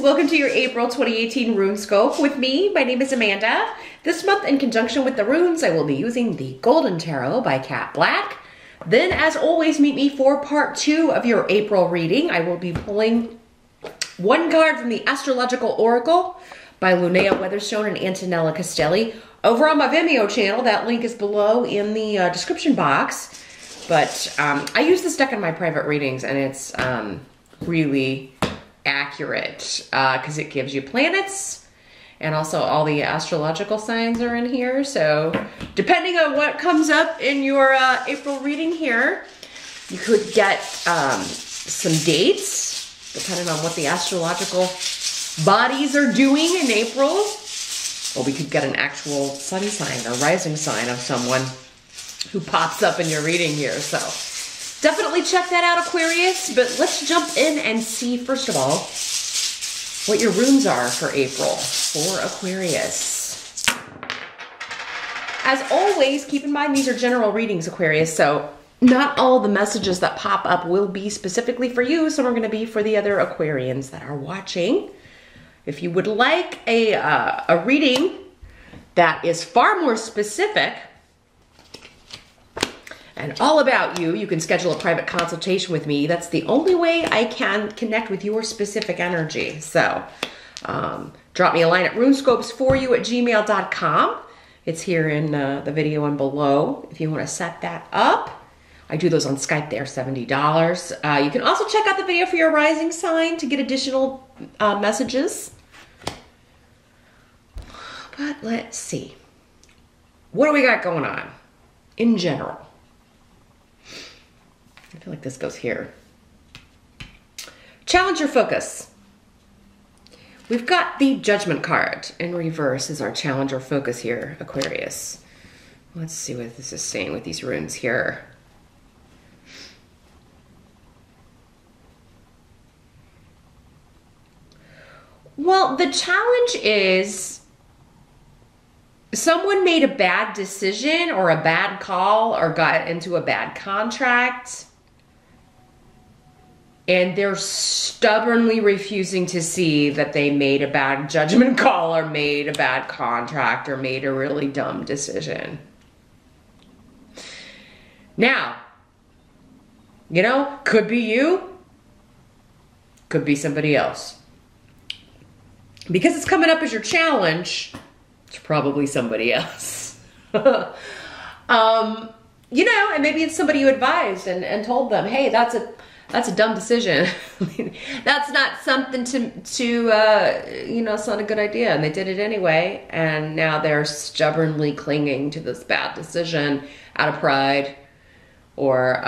welcome to your April 2018 RuneScope with me. My name is Amanda. This month, in conjunction with the runes, I will be using the Golden Tarot by Cat Black. Then, as always, meet me for part 2 of your April reading. I will be pulling one card from the Astrological Oracle by Linnea Weatherstone and Antonella Castelli over on my Vimeo channel. That link is below in the description box. But I use this deck in my private readings, and it's really accurate because it gives you planets, and also all the astrological signs are in here. So depending on what comes up in your April reading here, you could get some dates depending on what the astrological bodies are doing in April. Or we could get an actual sun sign or rising sign of someone who pops up in your reading here. So definitely check that out, Aquarius. But let's jump in and see, first of all, what your runes are for April for Aquarius. As always, keep in mind these are general readings, Aquarius, so not all the messages that pop up will be specifically for you. Some are going to be for the other Aquarians that are watching. If you would like a reading that is far more specific and all about you, you can schedule a private consultation with me. That's the only way I can connect with your specific energy. So drop me a line at runescopes4you@gmail.com. It's here in the video and below if you want to set that up. I do those on Skype. They're $70. You can also check out the video for your rising sign to get additional messages. But let's see. What do we got going on in general? I feel like this goes here. Challenge your focus. We've got the Judgment card in reverse as our challenge or focus here, Aquarius. Let's see what this is saying with these runes here. Well, the challenge is someone made a bad decision or a bad call or got into a bad contract, and they're stubbornly refusing to see that they made a bad judgment call or made a bad contract or made a really dumb decision. Now, you know, could be you, could be somebody else. Because it's coming up as your challenge, it's probably somebody else. You know, and maybe it's somebody you advised and told them, hey, that's a dumb decision. That's not something to you know, it's not a good idea. And they did it anyway. And now they're stubbornly clinging to this bad decision out of pride or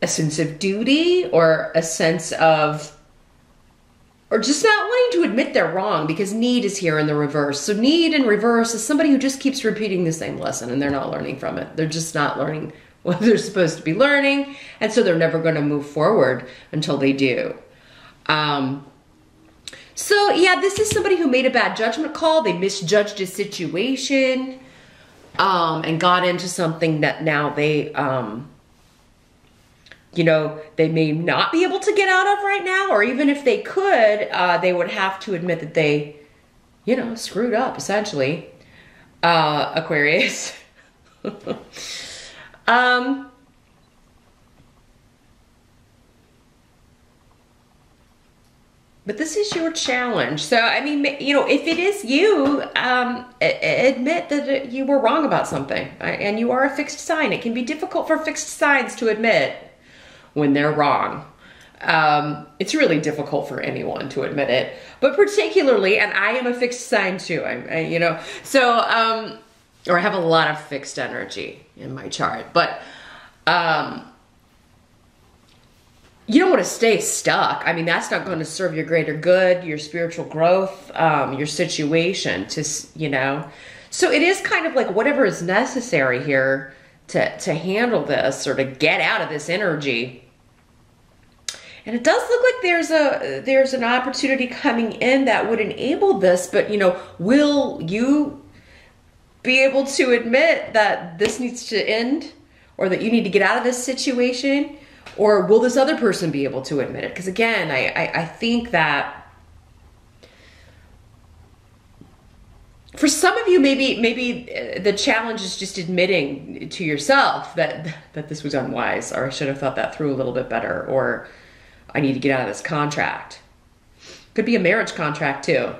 a sense of duty or a sense of, or just not wanting to admit they're wrong, because need is here in the reverse. So need in reverse is somebody who just keeps repeating the same lesson and they're not learning from it. They're just not learning what they're supposed to be learning, and so they're never going to move forward until they do. So yeah, this is somebody who made a bad judgment call. They misjudged a situation and got into something that now they, you know, they may not be able to get out of right now, or even if they could, they would have to admit that they, you know, screwed up, essentially, Aquarius. But this is your challenge. So, I mean, you know, if it is you, admit that you were wrong about something, and you are a fixed sign. It can be difficult for fixed signs to admit when they're wrong. It's really difficult for anyone to admit it, but particularly, and I am a fixed sign too, you know, so, or I have a lot of fixed energy in my chart, but you don't want to stay stuck. I mean, that's not going to serve your greater good, your spiritual growth, your situation, to, you know. So it is kind of like whatever is necessary here to handle this or to get out of this energy. And it does look like there's an opportunity coming in that would enable this, but, you know, will you be able to admit that this needs to end, or that you need to get out of this situation? Or will this other person be able to admit it? Because again, I think that for some of you, maybe the challenge is just admitting to yourself that this was unwise, or I should have thought that through a little bit better, or I need to get out of this contract. Could be a marriage contract too.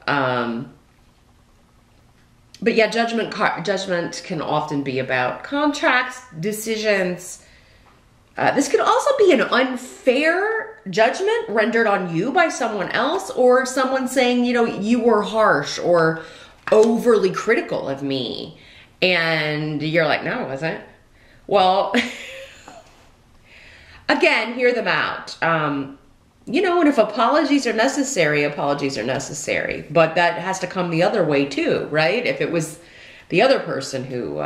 But yeah, judgment can often be about contracts, decisions. This could also be an unfair judgment rendered on you by someone else, or someone saying, you know, you were harsh or overly critical of me. And you're like, no, I wasn't. Well, again, hear them out. You know, and if apologies are necessary, apologies are necessary. But that has to come the other way too, right? If it was the other person who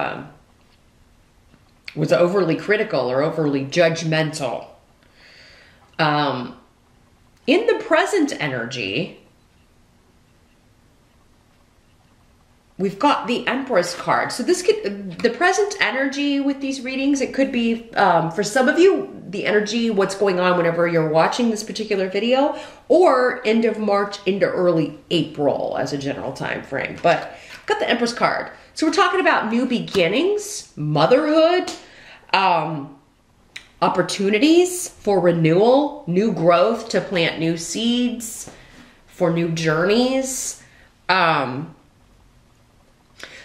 was overly critical or overly judgmental. In the present energy, we've got the Empress card. So this could, the present energy with these readings, it could be, for some of you, the energy, what's going on whenever you're watching this particular video, or end of March into early April as a general time frame. But I've got the Empress card. So we're talking about new beginnings, motherhood, opportunities for renewal, new growth to plant new seeds, for new journeys.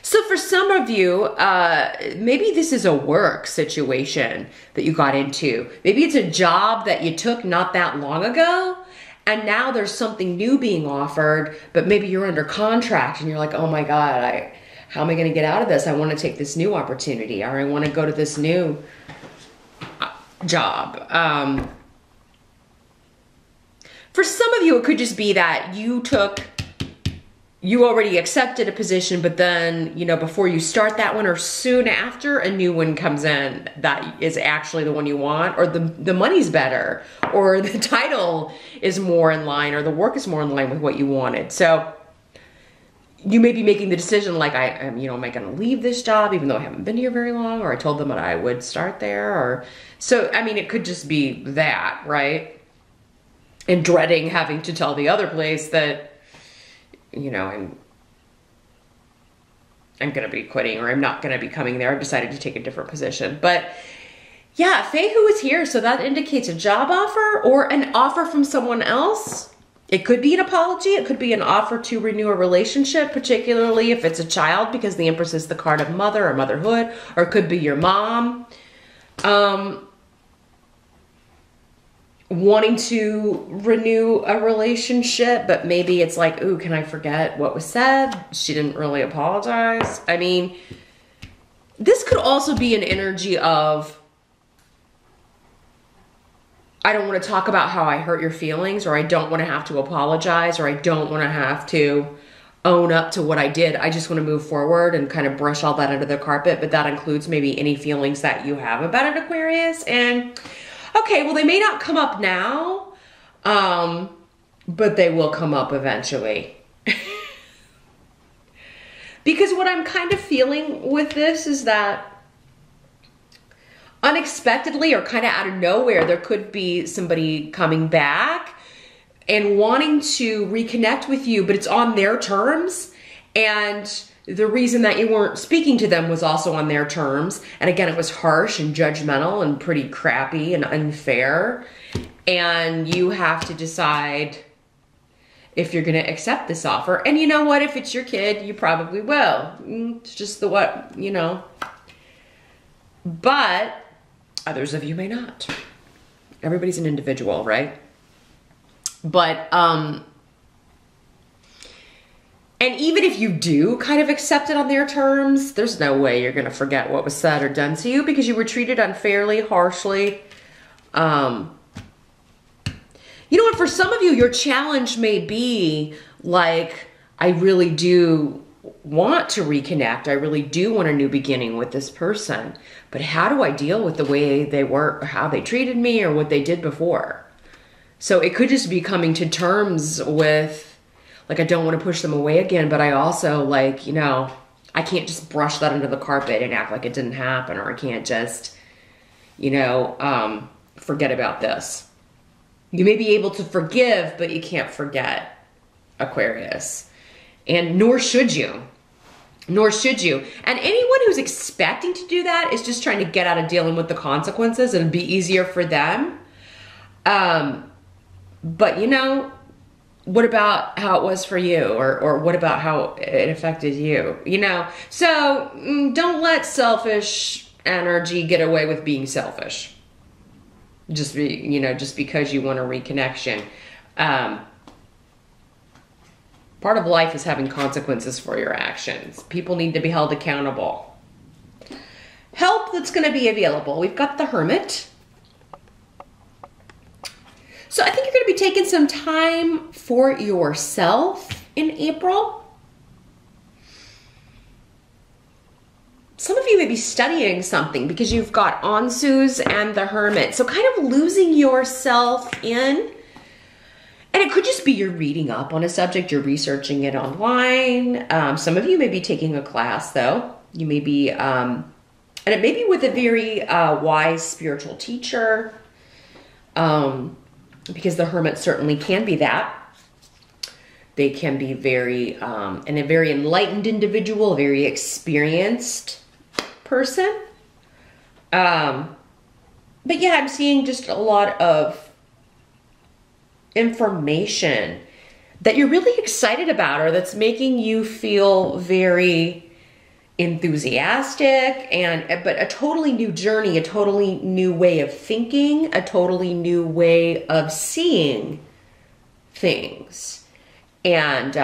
So for some of you, maybe this is a work situation that you got into. Maybe it's a job that you took not that long ago, and now there's something new being offered, but maybe you're under contract and you're like, oh my God, how am I going to get out of this? I want to take this new opportunity, or I want to go to this new job. For some of you, it could just be that you already accepted a position, but then, you know, before you start that one or soon after, a new one comes in that is actually the one you want, or the money's better, or the title is more in line, or the work is more in line with what you wanted. So you may be making the decision like, am I going to leave this job even though I haven't been here very long, or I told them that I would start there, or so, I mean, it could just be that, right? And dreading having to tell the other place that, you know, I'm going to be quitting, or I'm not going to be coming there. I've decided to take a different position. But yeah, Feihu is here. So that indicates a job offer or an offer from someone else. It could be an apology. It could be an offer to renew a relationship, particularly if it's a child, because the Empress is the card of mother or motherhood, or it could be your mom. Wanting to renew a relationship, but maybe it's like, ooh, can I forget what was said? She didn't really apologize. I mean, this could also be an energy of, I don't want to talk about how I hurt your feelings, or I don't want to have to apologize, or I don't want to have to own up to what I did. I just want to move forward and kind of brush all that under the carpet, but that includes maybe any feelings that you have about an Aquarius. And okay, well, they may not come up now, but they will come up eventually. Because what I'm kind of feeling with this is that unexpectedly or kind of out of nowhere, there could be somebody coming back and wanting to reconnect with you, but it's on their terms. And the reason that you weren't speaking to them was also on their terms. And again, it was harsh and judgmental and pretty crappy and unfair. And you have to decide if you're going to accept this offer. And you know what? If it's your kid, you probably will. It's just the what, you know. But others of you may not. Everybody's an individual, right? But, and even if you do kind of accept it on their terms, there's no way you're going to forget what was said or done to you because you were treated unfairly, harshly. You know what? For some of you, your challenge may be like, I really do want to reconnect. I really do want a new beginning with this person. But how do I deal with the way they were, or how they treated me, or what they did before? So it could just be coming to terms with, like, I don't want to push them away again, but I also, like, you know, I can't just brush that under the carpet and act like it didn't happen, or I can't just, you know, forget about this. You may be able to forgive, but you can't forget, Aquarius. And nor should you. Nor should you. And anyone who's expecting to do that is just trying to get out of dealing with the consequences and be easier for them. But you know, what about how it was for you? Or what about how it affected you? You know, so don't let selfish energy get away with being selfish. Just because you want a reconnection. Part of life is having consequences for your actions. People need to be held accountable. Help that's going to be available. We've got the Hermit. So I think you're going to be taking some time for yourself in April. Some of you may be studying something because you've got Ansus and the Hermit. So kind of losing yourself in. And it could just be you're reading up on a subject, you're researching it online. Some of you may be taking a class though. You may be, and it may be with a very wise spiritual teacher. Because the Hermit certainly can be that. They can be very, and a very enlightened individual, a very experienced person. But yeah, I'm seeing just a lot of information that you're really excited about or that's making you feel very enthusiastic but a totally new journey, a totally new way of thinking, a totally new way of seeing things. And,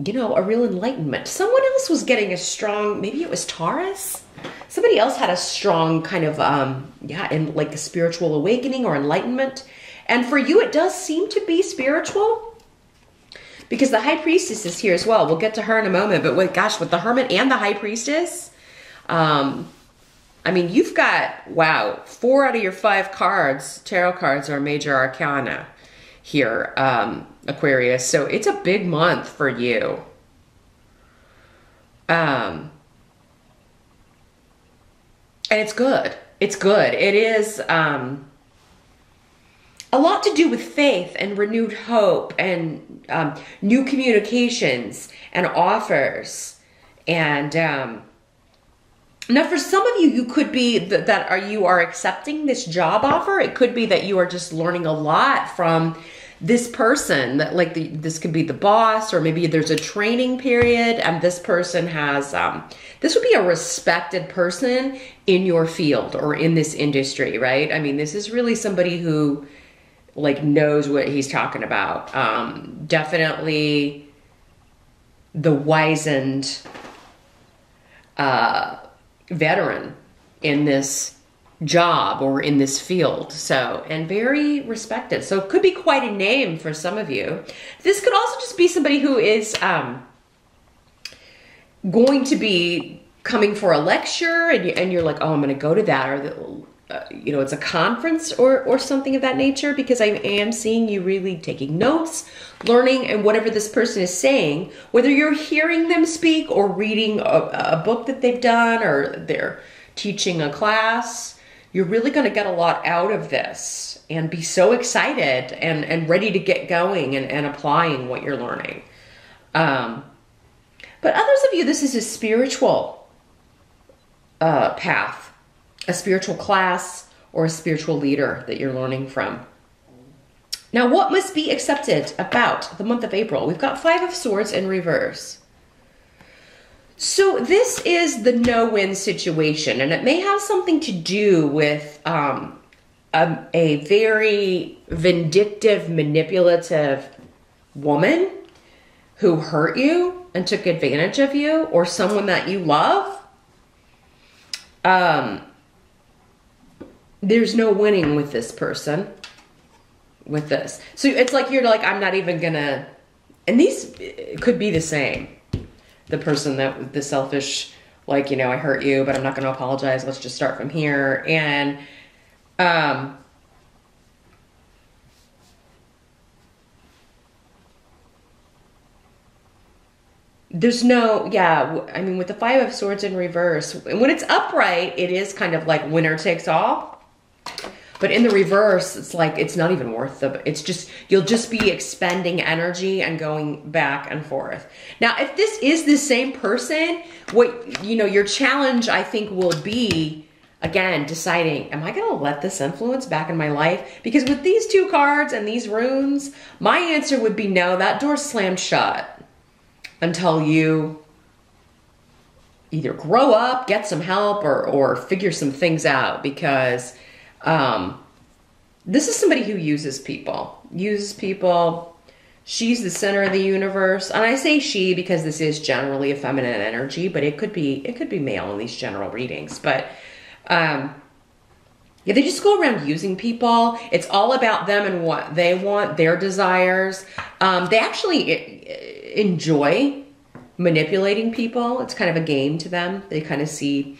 you know, a real enlightenment. Someone else was getting a strong, maybe it was Taurus. Somebody else had a strong kind of, in like a spiritual awakening or enlightenment. And for you, it does seem to be spiritual because the High Priestess is here as well. We'll get to her in a moment. But with the Hermit and the High Priestess, I mean, you've got, wow, 4 out of your 5 cards, tarot cards, are major arcana here, Aquarius. So it's a big month for you. And it's good. It's good. It is a lot to do with faith and renewed hope and new communications and offers. And now for some of you, you could be you are accepting this job offer. It could be that you are just learning a lot from this person, that this could be the boss, or maybe there's a training period and this person has, this would be a respected person in your field or in this industry, right? I mean, this is really somebody who knows what he's talking about. Definitely the wizened veteran in this job or in this field. So, and very respected. So it could be quite a name for some of you. This could also just be somebody who is going to be coming for a lecture and you're like, oh, I'm going to go to that, or it's a conference or something of that nature, because I am seeing you really taking notes, learning, and whatever this person is saying, whether you're hearing them speak or reading a book that they've done or they're teaching a class, you're really going to get a lot out of this and be so excited and ready to get going and applying what you're learning. But others of you, this is a spiritual path, a spiritual class, or a spiritual leader that you're learning from. Now, what must be accepted about the month of April? We've got 5 of Swords in reverse. So this is the no-win situation, and it may have something to do with a very vindictive, manipulative woman who hurt you and took advantage of you, or someone that you love. There's no winning with this person, with this. So it's like you're like, I'm not even gonna, and these could be the same. The person that, the selfish, I hurt you, but I'm not gonna apologize. Let's just start from here. And there's no, I mean, with the 5 of Swords in reverse, and when it's upright, it is kind of like winner takes all. But in the reverse, it's like, it's not even worth it's just, you'll just be expending energy and going back and forth. Now, if this is the same person, what, you know, your challenge, I think, will be, again, deciding, am I going to let this influence back in my life? Because with these two cards and these runes, my answer would be no, that door's slammed shut until you either grow up, get some help, or figure some things out. Because this is somebody who uses people. She's the center of the universe. And I say she because this is generally a feminine energy, but it could be male in these general readings. But yeah, they just go around using people. It's all about them and what they want, their desires. They actually enjoy manipulating people. It's kind of a game to them. They kind of see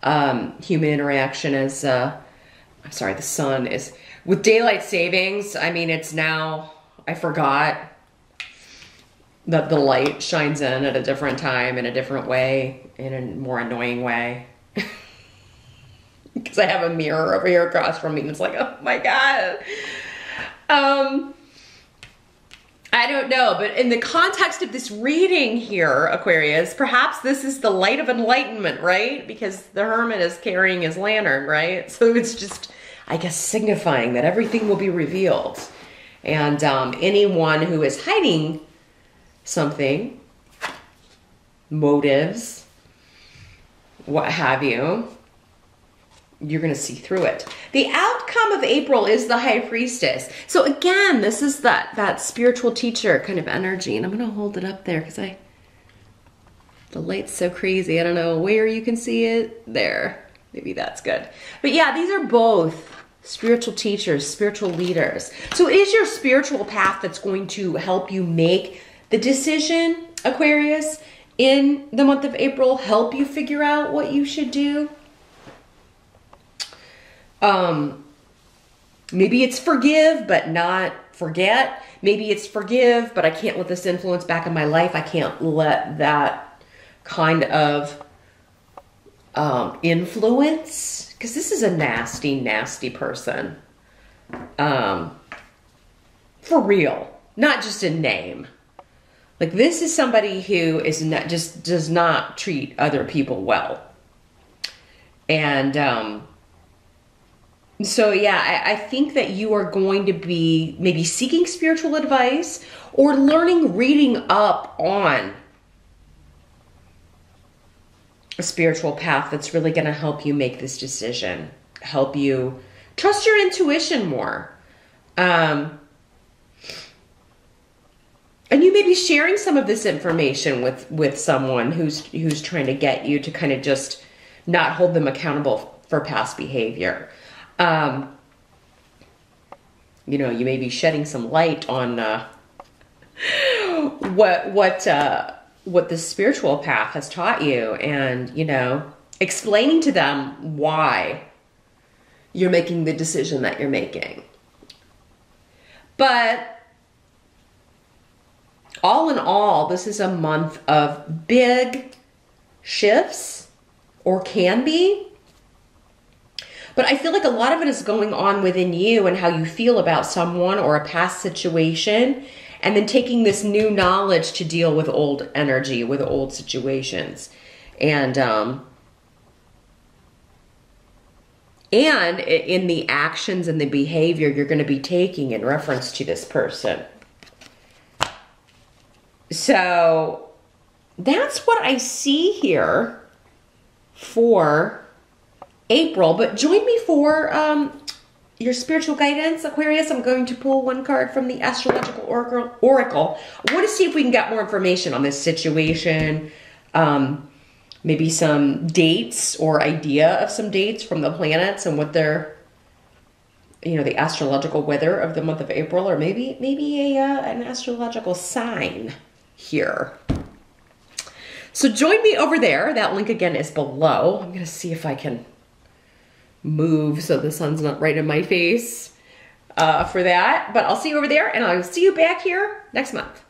human interaction as, I'm sorry, the sun is, with daylight savings, I mean, it's now, I forgot that the light shines in at a different time, in a different way, in a more annoying way. Because I have a mirror over here across from me, and it's like, oh my God. I don't know, but in the context of this reading here, Aquarius, perhaps this is the light of enlightenment, right? Because the hermit is carrying his lantern, right? So it's just, I guess, signifying that everything will be revealed. And anyone who is hiding something, motives, what have you, you're going to see through it. The outcome of April is the High Priestess. So again, this is that spiritual teacher kind of energy. And I'm going to hold it up there because the light's so crazy. I don't know where you can see it. There. Maybe that's good. But yeah, these are both spiritual teachers, spiritual leaders. So it is your spiritual path that's going to help you make the decision, Aquarius, in the month of April, help you figure out what you should do. Maybe it's forgive, but not forget. Maybe it's forgive, but I can't let this influence back in my life. I can't let that kind of influence, because this is a nasty, nasty person. For real, not just a name. Like, this is somebody who is not, just does not treat other people well. And, so yeah, I think that you are going to be maybe seeking spiritual advice or reading up on a spiritual path that's really going to help you make this decision, help you trust your intuition more. And you may be sharing some of this information with someone who's trying to get you to kind of just not hold them accountable for past behavior. You know, you may be shedding some light on what the spiritual path has taught you, and, you know, explaining to them why you're making the decision that you're making. But all in all, this is a month of big shifts, or can be. But I feel like a lot of it is going on within you and how you feel about someone or a past situation, and then taking this new knowledge to deal with old energy, with old situations. And in the actions and the behavior you're going to be taking in reference to this person. So that's what I see here for April. But join me for your spiritual guidance, Aquarius. I'm going to pull one card from the Astrological Oracle. I want to see if we can get more information on this situation. Maybe some dates or idea of some dates from the planets and what they're, you know, the astrological weather of the month of April, or maybe an astrological sign here. So join me over there. That link again is below. I'm going to see if I can move so the sun's not right in my face for that. But I'll see you over there, and I'll see you back here next month.